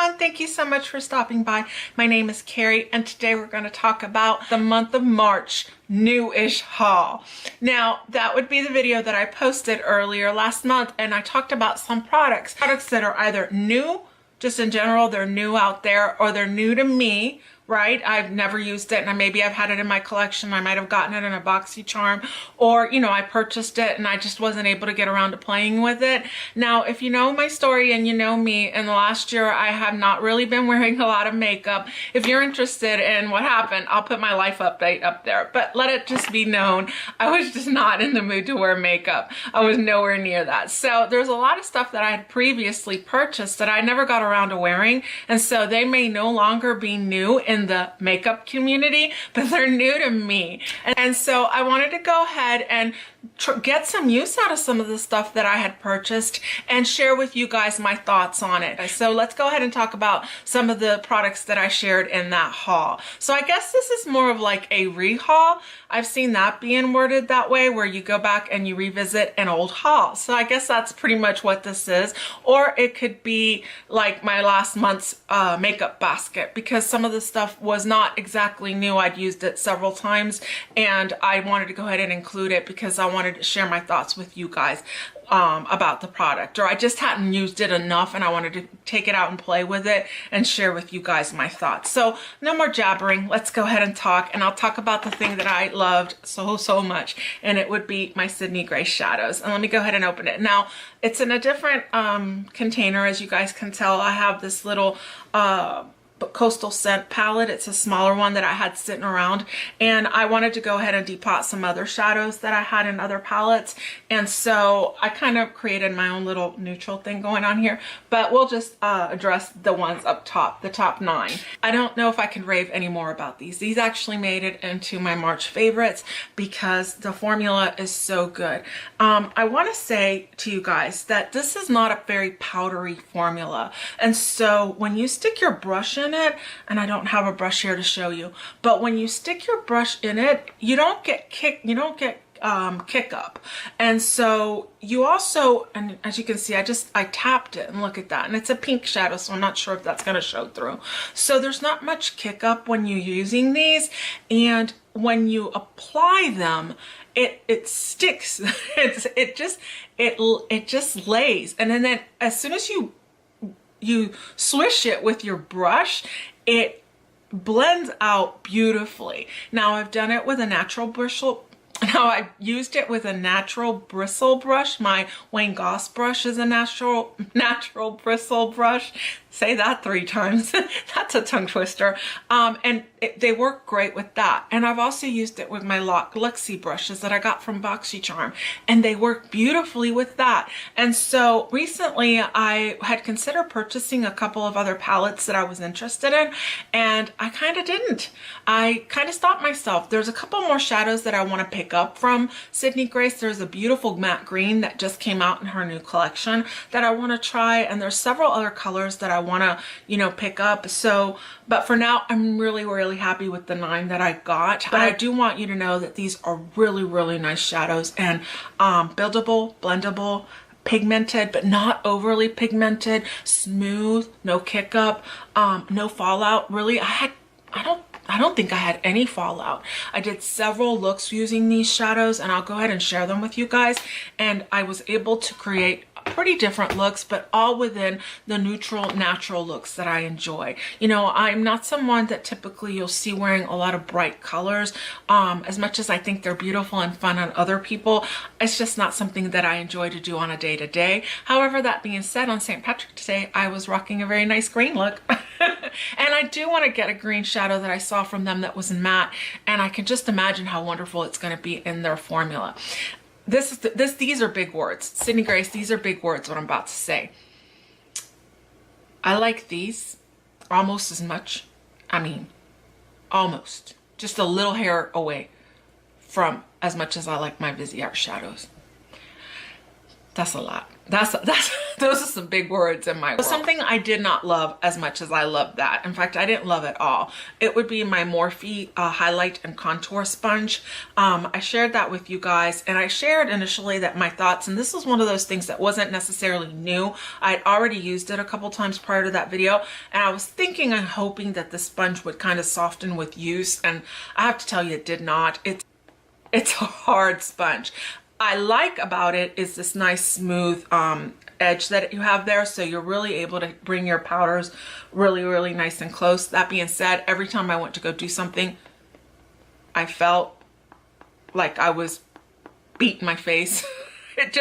everyone, thank you so much for stopping by. My name is Carey and today we're going to talk about the month of March new-ish haul. Now that would be the video that I posted earlier last month, and I talked about some products that are either new, just in general, they're new out there, or they're new to me, right? I've never used it, and maybe I've had it in my collection. I might have gotten it in a BoxyCharm, or I purchased it and I just wasn't able to get around to playing with it. Now, if you know my story and you know me, in the last year I have not really been wearing a lot of makeup. If you're interested in what happened, I'll put my life update up there, but let it just be known, I was just not in the mood to wear makeup. I was nowhere near that. So there's a lot of stuff that I had previously purchased that I never got around to wearing, and so they may no longer be new in the makeup community, but they're new to me. And so I wanted to go ahead and get some use out of some of the stuff that I had purchased and share with you guys my thoughts on it. So let's go ahead and talk about some of the products that I shared in that haul. So I guess this is more of like a rehaul. I've seen that being worded that way, where you go back and you revisit an old haul. So I guess that's pretty much what this is. Or it could be like my last month's makeup basket, because some of the stuff was not exactly new. I'd used it several times and I wanted to go ahead and include it because I wanted to share my thoughts with you guys about the product, or I just hadn't used it enough and I wanted to take it out and play with it and share with you guys my thoughts. So no more jabbering, let's go ahead and talk, and I'll talk about the thing that I loved so much, and it would be my Sydney Grace shadows. And let me go ahead and open it. Now it's in a different container, as you guys can tell. I have this little coastal scent palette. It's a smaller one that I had sitting around, and I wanted to go ahead and depot some other shadows that I had in other palettes, and so I kind of created my own little neutral thing going on here, but we'll just address the ones up top, the top 9. I don't know if I can rave any more about these. These actually made it into my March favorites because the formula is so good. I want to say to you guys that this is not a very powdery formula, and so when you stick your brush in it, and I don't have a brush here to show you, but when you stick your brush in it, you don't get kick up. And so you also, and as you can see, I tapped it, and look at that, and it's a pink shadow, so I'm not sure if that's going to show through. So there's not much kick up when you're using these, and when you apply them, it sticks. it just lays, and then as soon as you swish it with your brush, it blends out beautifully. Now I've done it with a natural bristle. Now I used it with a natural bristle brush. My Wayne Goss brush is a natural bristle brush. Say that 3 times. That's a tongue twister. And they work great with that. And I've also used it with my Luxie brushes that I got from BoxyCharm, and they work beautifully with that. And so recently I had considered purchasing a couple of other palettes that I was interested in, and I kind of didn't. I kind of stopped myself. There's a couple more shadows that I want to pick up from Sydney Grace. There's a beautiful matte green that just came out in her new collection that I want to try, and there's several other colors that I want to pick up. So but for now, I'm really happy with the 9 that I got. But I do want you to know that these are really nice shadows, and buildable, blendable, pigmented but not overly pigmented, smooth, no kick up, no fallout. Really, I don't think I had any fallout. I did several looks using these shadows, and I'll go ahead and share them with you guys, and I was able to create pretty different looks, but all within the neutral, natural looks that I enjoy. I'm not someone that typically you'll see wearing a lot of bright colors. As much as I think they're beautiful and fun on other people, it's just not something that I enjoy to do on a day-to-day. However, that being said, on St. Patrick's Day, I was rocking a very nice green look. And I do want to get a green shadow that I saw from them that was matte, and I can just imagine how wonderful it's going to be in their formula. These are big words. Sydney Grace, these are big words, what I'm about to say. I like these almost as much. I mean, almost. Just a little hair away from as much as I like my Viseart shadows. That's a lot. That's Those are some big words in my world. Something I did not love as much as I loved that. In fact, I didn't love it all. It would be my Morphe highlight and contour sponge. I shared that with you guys, and I shared initially that my thoughts, and this was one of those things that wasn't necessarily new. I'd already used it a couple times prior to that video, and I was thinking and hoping that the sponge would kind of soften with use, and I have to tell you it did not. It's a hard sponge. I like about it is this nice smooth edge that you have there, so you're really able to bring your powders really nice and close. That being said, every time I went to go do something, I felt like I was beating my face. It's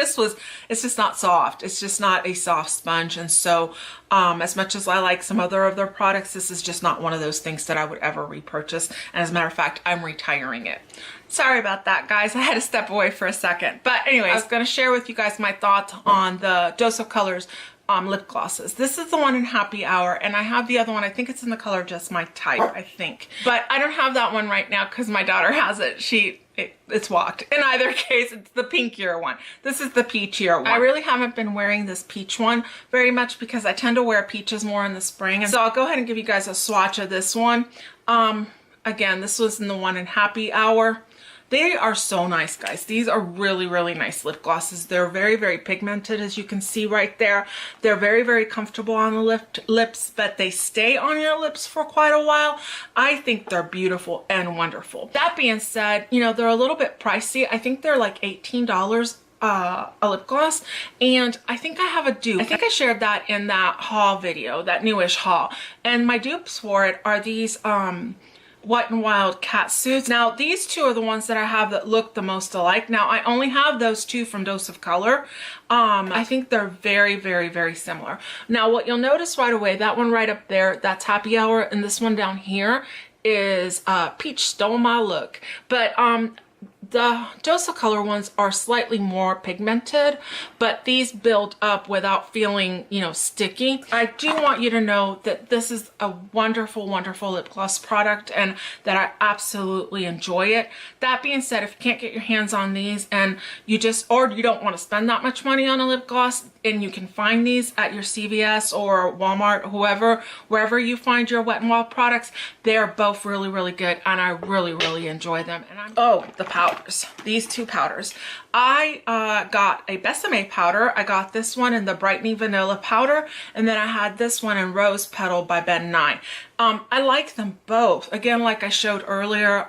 just not soft. It's just not a soft sponge. And so as much as I like some other of their products, this is just not one of those things that I would ever repurchase. And as a matter of fact, I'm retiring it. Sorry about that, guys. I had to step away for a second. But anyways, I was going to share with you guys my thoughts on the Dose of Colors lip glosses. This is the one in Happy Hour, and I have the other one. I think it's in the color Just My Type, I think. But I don't have that one right now because my daughter has it. It's walked. In either case, it's the pinkier one. This is the peachier one. I really haven't been wearing this peach one very much because I tend to wear peaches more in the spring. And so I'll go ahead and give you guys a swatch of this one. Again, this was in the one in Happy Hour. They are so nice, guys. These are really nice lip glosses. They're very pigmented, as you can see right there. They're very comfortable on the lips, but they stay on your lips for quite a while. I think they're beautiful and wonderful. That being said, you know, they're a little bit pricey. I think they're like $18 a lip gloss, and I think I have a dupe. I think I shared that in that haul video, that newish haul. And my dupes for it are these Wet n Wild cat suits. Now these two are the ones that I have that look the most alike. Now I only have those two from Dose of Color. I think they're very similar. Now what you'll notice right away, that one right up there, that's Happy Hour, and this one down here is Peach Stole My Look. But the Dose of Color ones are slightly more pigmented, but these build up without feeling, you know, sticky. I do want you to know that this is a wonderful lip gloss product and that I absolutely enjoy it. That being said, if you can't get your hands on these and you don't want to spend that much money on a lip gloss, and you can find these at your CVS or Walmart, wherever you find your Wet n Wild products, they're both really good, and I really enjoy them. And oh, the powders, these two powders. I got a Besame powder. I got this one in the Brightening Vanilla powder, and then I had this one in Rose Petal by Ben Nye. I like them both. Again, like I showed earlier,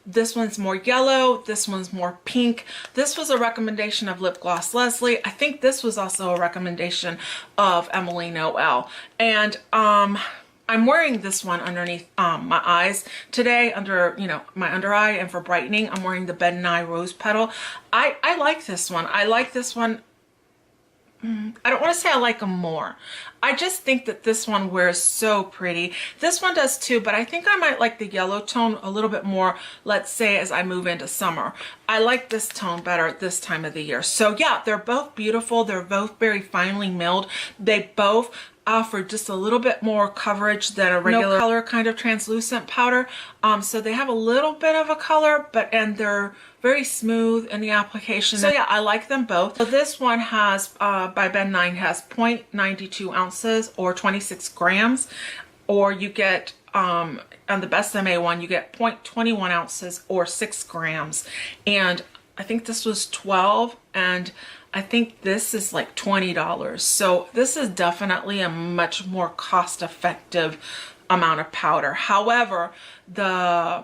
this one's more yellow, this one's more pink. This was a recommendation of Lip Gloss Leslie. I think this was also a recommendation of Emily Noel. And I'm wearing this one underneath my eyes today, under, you know, my under eye, and for brightening, I'm wearing the Ben Nye Rose Petal. I like this one. I like this one. I don't want to say I like them more. I just think that this one wears so pretty. This one does too, but I think I might like the yellow tone a little bit more, let's say, as I move into summer. I like this tone better at this time of the year. So yeah, they're both beautiful. They're both very finely milled. They both offer just a little bit more coverage than a regular color kind of translucent powder. So they have a little bit of a color, and they're very smooth in the application. So yeah, I like them both. So this one has, by Ben Nye, has 0.92 ounces or 26 grams, or you get, on the Besame one, you get 0.21 ounces or 6 grams. And I think this was 12, and I think this is like $20. So this is definitely a much more cost-effective amount of powder. However,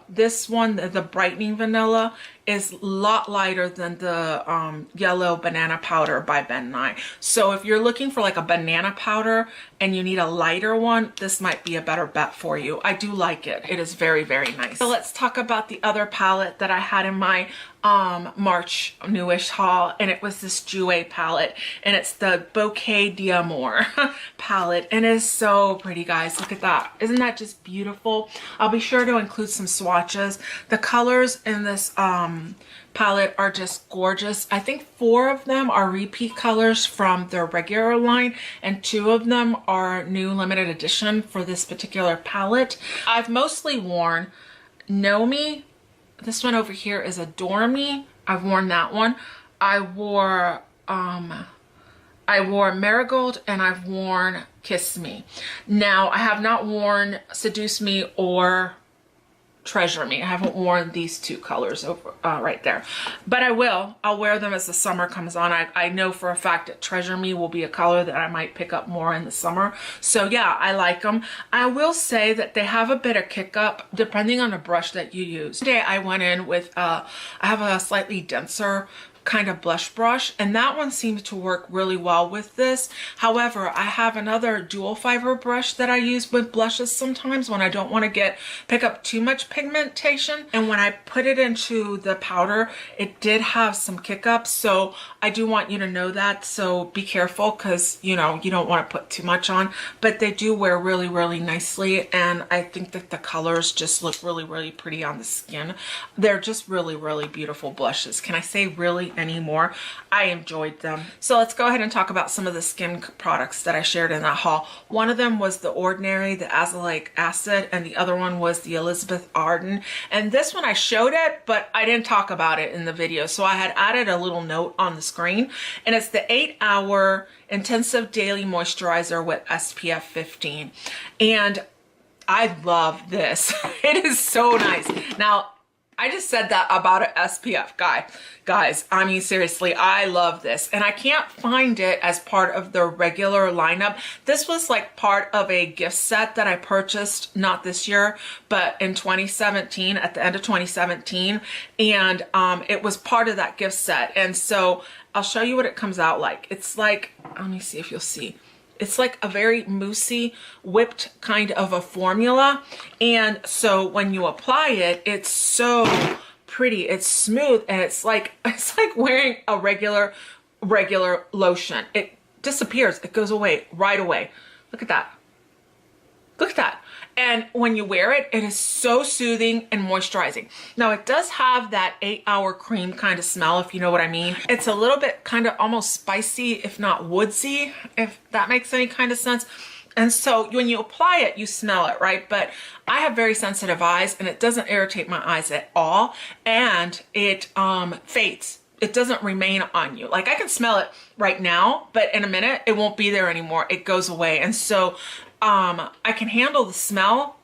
this one, the Brightening Vanilla, is a lot lighter than the yellow banana powder by Ben Nye. So if you're looking for like a banana powder and you need a lighter one, this might be a better bet for you. I do like it. It is very nice. So let's talk about the other palette that I had in my March newish haul, and it was this Jouer palette, and it's the Bouquet d'Amour palette, and it is so pretty, guys. Look at that. Isn't that just beautiful? I'll be sure to include some swatches. The colors in this palette are just gorgeous. I think 4 of them are repeat colors from their regular line, and 2 of them are new limited edition for this particular palette. I've mostly worn Know Me. This one over here is Adore Me. I've worn that one. I wore I wore Marigold and I've worn Kiss Me. Now, I have not worn Seduce Me or Treasure Me. I haven't worn these two colors over right there, but I will. I'll wear them as the summer comes on. I know for a fact that Treasure Me will be a color that I might pick up more in the summer. So yeah, I like them. I will say that they have a bit of kick up depending on the brush that you use. Today I went in with, I have a slightly denser kind of blush brush, and that one seems to work really well with this. However, I have another dual fiber brush that I use with blushes sometimes when I don't want to pick up too much pigmentation, and when I put it into the powder, it did have some kick ups, so I do want you to know that. So be careful, because you know, you don't want to put too much on, but they do wear really, really nicely, and I think that the colors just look really, really pretty on the skin. They're just really, really beautiful blushes. Can I say really anymore? I enjoyed them. So let's go ahead and talk about some of the skin products that I shared in that haul. One of them was the Ordinary, the azelaic acid, and the other one was the Elizabeth Arden. And this one I showed it, but I didn't talk about it in the video. So I had added a little note on the screen, and it's the 8-hour intensive daily moisturizer with SPF 15. And I love this. It is so nice. Now, I just said that about an SPF guys, I mean, seriously, I love this, and I can't find it as part of the regular lineup. This was like part of a gift set that I purchased, not this year, but in 2017, at the end of 2017, and it was part of that gift set. And so I'll show you what it comes out like. It's like, let me see if you'll see. It's like a very moussey, whipped kind of a formula. And so when you apply it, it's so pretty. It's smooth, and it's like wearing a regular lotion. It disappears. It goes away right away. Look at that. Look at that. And when you wear it, it is so soothing and moisturizing. Now, it does have that 8-hour cream kind of smell, if you know what I mean. It's a little bit kind of almost spicy, if not woodsy, if that makes any kind of sense. And so when you apply it, you smell it, right? But I have very sensitive eyes, and it doesn't irritate my eyes at all. And it fades. It doesn't remain on you. Like, I can smell it right now, but in a minute, it won't be there anymore. It goes away. And so I can handle the smell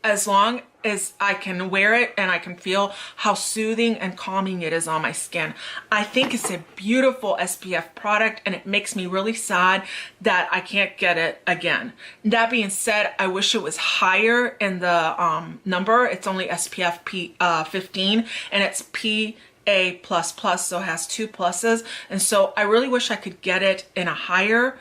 as long as I can wear it and I can feel how soothing and calming it is on my skin. I think it's a beautiful SPF product, and it makes me really sad that I can't get it again. That being said, I wish it was higher in the number. It's only SPF 15, and it's PA++, so it has 2 pluses. And so I really wish I could get it in a higher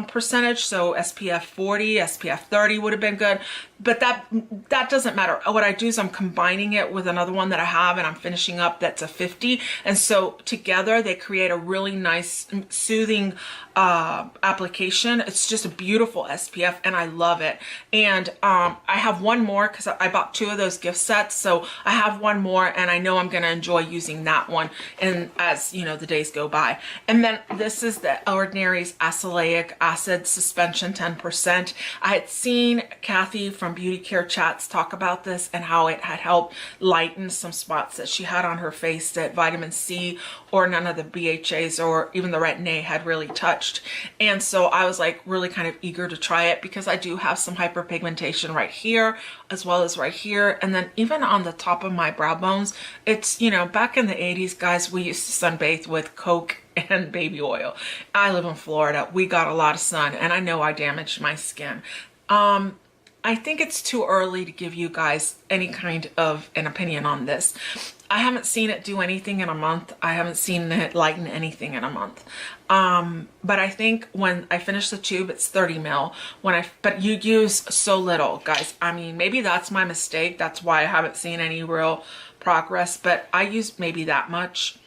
percentage, so SPF 40, SPF 30 would have been good, but that doesn't matter. What I do is I'm combining it with another one that I have, and I'm finishing up that's a 50, and so together they create a really nice soothing application. It's just a beautiful SPF, and I love it. And I have one more because I bought 2 of those gift sets, so I have one more, and I know I'm going to enjoy using that one, and as you know, the days go by. And then this is the Ordinary's azelaic acid suspension 10%. I had seen Kathy from Beauty Care Chats talk about this and how it had helped lighten some spots that she had on her face that vitamin C or none of the BHAs or even the retin A had really touched. And so I was like really kind of eager to try it because I do have some hyperpigmentation right here as well as right here, and then even on the top of my brow bones. It's, you know, back in the 80s, guys, we used to sunbathe with Coke and baby oil. I live in Florida. We got a lot of sun, and I know I damaged my skin. I think it's too early to give you guys any kind of an opinion on this. I haven't seen it do anything in a month. I haven't seen it lighten anything in a month. But I think when I finish the tube, it's 30 mil. But you use so little, guys. I mean, maybe that's my mistake. That's why I haven't seen any real progress. But I use maybe that much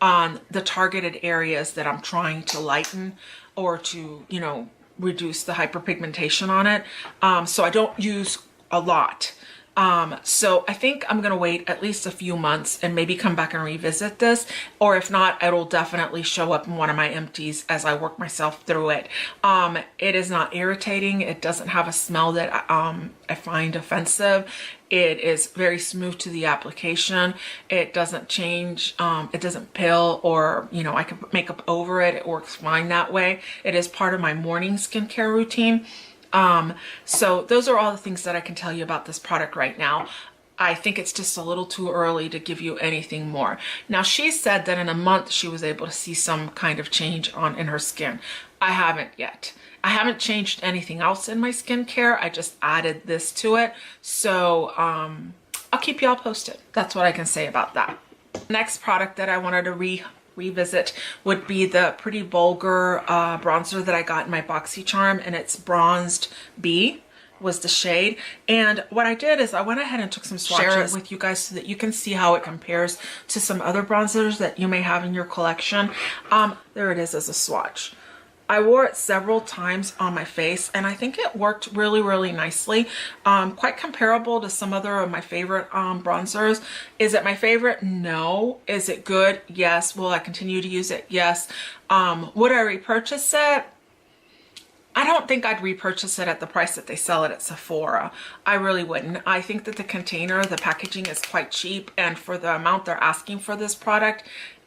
on the targeted areas that I'm trying to lighten or to, you know, reduce the hyperpigmentation on it. So I don't use a lot. So I think I'm gonna wait at least a few months and maybe come back and revisit this, or if not, it'll definitely show up in one of my empties as I work myself through it. It is not irritating. It doesn't have a smell that I find offensive. It is very smooth to the application. It doesn't change, it doesn't pill, or, you know, I can put makeup over it. It works fine that way. It is part of my morning skincare routine. So those are all the things that I can tell you about this product right now. I think it's just a little too early to give you anything more. Now, she said that in a month she was able to see some kind of change in her skin. I haven't yet. I haven't changed anything else in my skincare. I just added this to it. So I'll keep y'all posted. That's what I can say about that. Next product that I wanted to revisit would be the Pretty Vulgar bronzer that I got in my BoxyCharm, and it's Bronzed B was the shade. And what I did is I went ahead and took some swatches with you guys so that you can see how it compares to some other bronzers that you may have in your collection. There it is as a swatch. I wore it several times on my face, and I think it worked really, really nicely. Quite comparable to some other of my favorite bronzers. Is it my favorite? No. Is it good? Yes. Will I continue to use it? Yes. Would I repurchase it? I don't think I'd repurchase it at the price that they sell it at Sephora. I really wouldn't. I think that the container, the packaging is quite cheap, and for the amount they're asking for this product,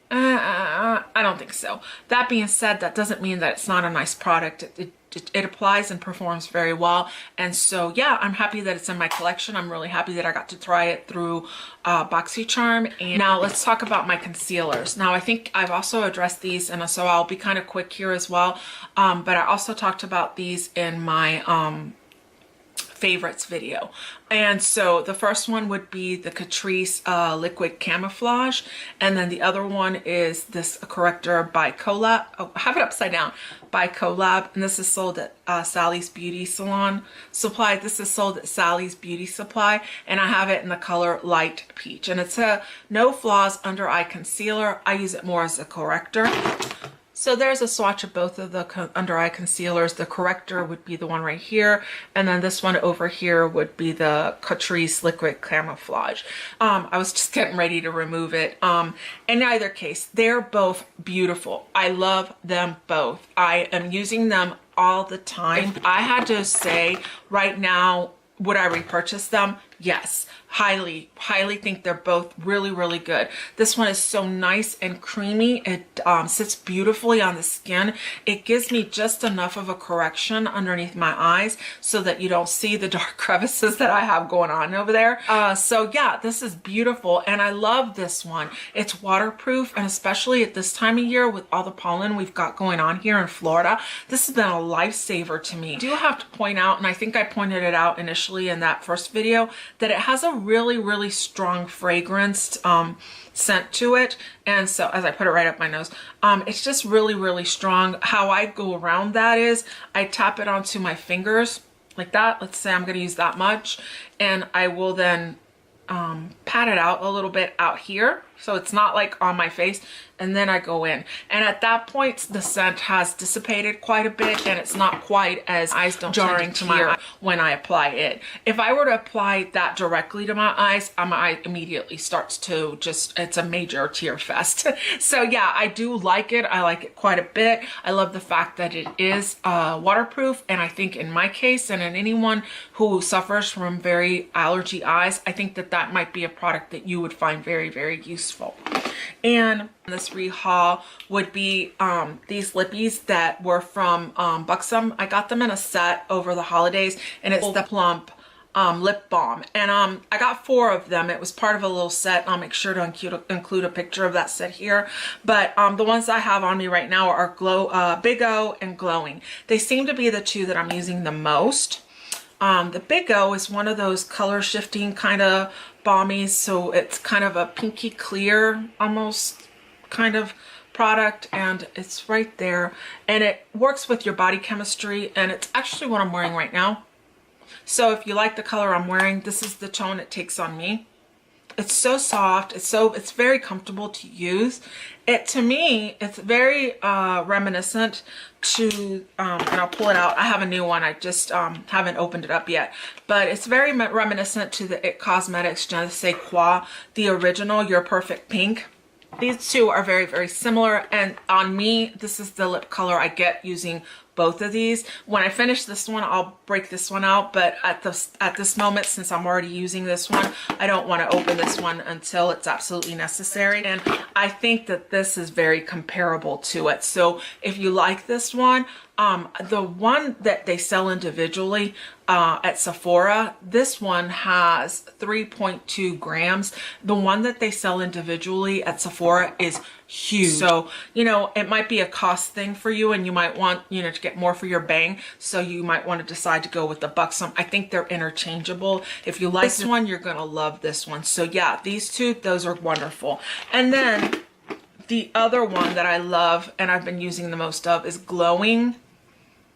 I don't think so. That being said, that doesn't mean that it's not a nice product. It applies and performs very well. And so, yeah, I'm happy that it's in my collection. I'm really happy that I got to try it through BoxyCharm. And now let's talk about my concealers. Now, I think I've also addressed these, and so I'll be kind of quick here as well. But I also talked about these in my favorites video. And so the first one would be the Catrice Liquid Camouflage, and then the other one is this corrector by Collab. Oh, I have it upside down. By Collab, and this is sold at Sally's Beauty Salon Supply. This is sold at Sally's Beauty Supply, and I have it in the color Light Peach, and it's a no flaws under eye concealer. I use it more as a corrector. So there's a swatch of both of the under eye concealers. The corrector would be the one right here, and then this one over here would be the Catrice Liquid Camouflage. I was just getting ready to remove it. In either case, they're both beautiful. I love them both. I am using them all the time. If I had to say right now, would I repurchase them? Yes. Highly think they're both really, really good. This one is so nice and creamy. It sits beautifully on the skin. It gives me just enough of a correction underneath my eyes so that you don't see the dark crevices that I have going on over there. So yeah, this is beautiful, and I love this one. It's waterproof, and especially at this time of year with all the pollen we've got going on here in Florida, this has been a lifesaver to me. I do have to point out, and I think I pointed it out initially in that first video, that it has a really, really strong fragrance scent to it. And so as I put it right up my nose, it's just really, really strong. How I go around that is I tap it onto my fingers like that. Let's say I'm going to use that much, and I will then pat it out a little bit out here, so it's not like on my face, and then I go in, and at that point the scent has dissipated quite a bit, and it's not quite as eyes don't jarring to my eye when I apply it. If I were to apply that directly to my eyes, my eye immediately starts to just, it's a major tear fest. So yeah, I do like it. I like it quite a bit. I love the fact that it is waterproof, and I think in my case, and in anyone who suffers from very allergy eyes, I think that that might be a product that you would find very, very useful. And this rehaul would be these lippies that were from Buxom. I got them in a set over the holidays, and it's the Plump lip balm, and I got 4 of them. It was part of a little set. I'll make sure to include a picture of that set here, but the ones I have on me right now are Big O and Glowing. They seem to be the 2 that I'm using the most. The Big O is one of those color shifting kind of balmies, so it's kind of a pinky clear almost kind of product, and it's right there, and it works with your body chemistry, and it's actually what I'm wearing right now. So if you like the color I'm wearing, this is the tone it takes on me. It's so soft. It's very comfortable to use. To me, it's very reminiscent to, and I'll pull it out. I have a new one. I just haven't opened it up yet. But it's very reminiscent to the It Cosmetics Je ne sais quoi, the original Your Perfect Pink. These two are very, very similar. And on me, this is the lip color I get using both of these. When I finish this one, I'll break this one out. But at this moment, since I'm already using this one, I don't want to open this one until it's absolutely necessary. And I think that this is very comparable to it. So if you like this one, the one that they sell individually at Sephora, this one has 3.2 grams. The one that they sell individually at Sephora is huge. So, you know, it might be a cost thing for you, and you might want, you know, to get more for your bang. So you might want to decide to go with the Buxom. I think they're interchangeable. If you like this one, you're going to love this one. So yeah, these two, those are wonderful. And then the other one that I love and I've been using the most of is Glowing.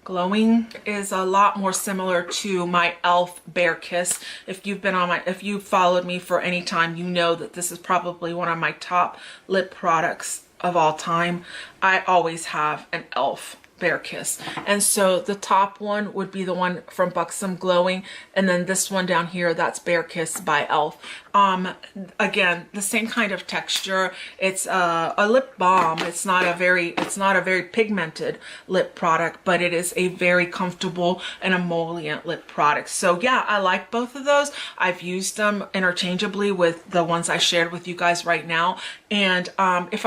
Glowing is a lot more similar to my e.l.f. Bare Kiss. If you've followed me for any time, you know that this is probably one of my top lip products of all time. I always have an e.l.f. Bare Kiss. And so the top one would be the one from Buxom, Glowing, and then this one down here, that's Bare Kiss by e.l.f. Again, the same kind of texture. It's a lip balm. It's not a very pigmented lip product, but it is a very comfortable and emollient lip product. So yeah, I like both of those. I've used them interchangeably with the ones I shared with you guys right now. And if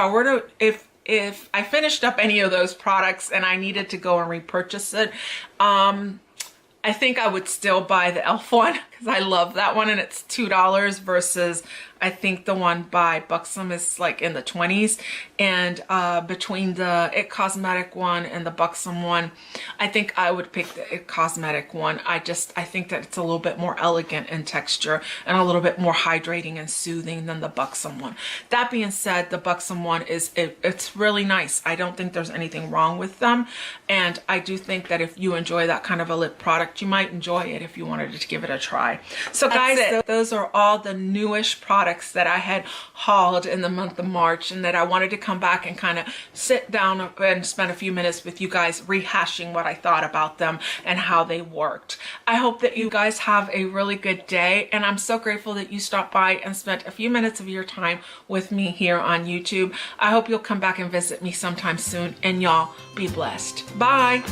I finished up any of those products and I needed to go and repurchase it, I think I would still buy the e.l.f. one because I love that one, and it's $2 versus I think the one by Buxom is like in the 20s. And between the It Cosmetic one and the Buxom one, I think I would pick the It Cosmetic one. I think that it's a little bit more elegant in texture and a little bit more hydrating and soothing than the Buxom one. That being said, the Buxom one it's really nice. I don't think there's anything wrong with them. And I do think that if you enjoy that kind of a lip product, you might enjoy it if you wanted to give it a try. So guys, those are all the newish products that I had hauled in the month of March, and that I wanted to come back and kind of sit down and spend a few minutes with you guys rehashing what I thought about them and how they worked. I hope that you guys have a really good day, and I'm so grateful that you stopped by and spent a few minutes of your time with me here on YouTube. I hope you'll come back and visit me sometime soon, and y'all be blessed. Bye.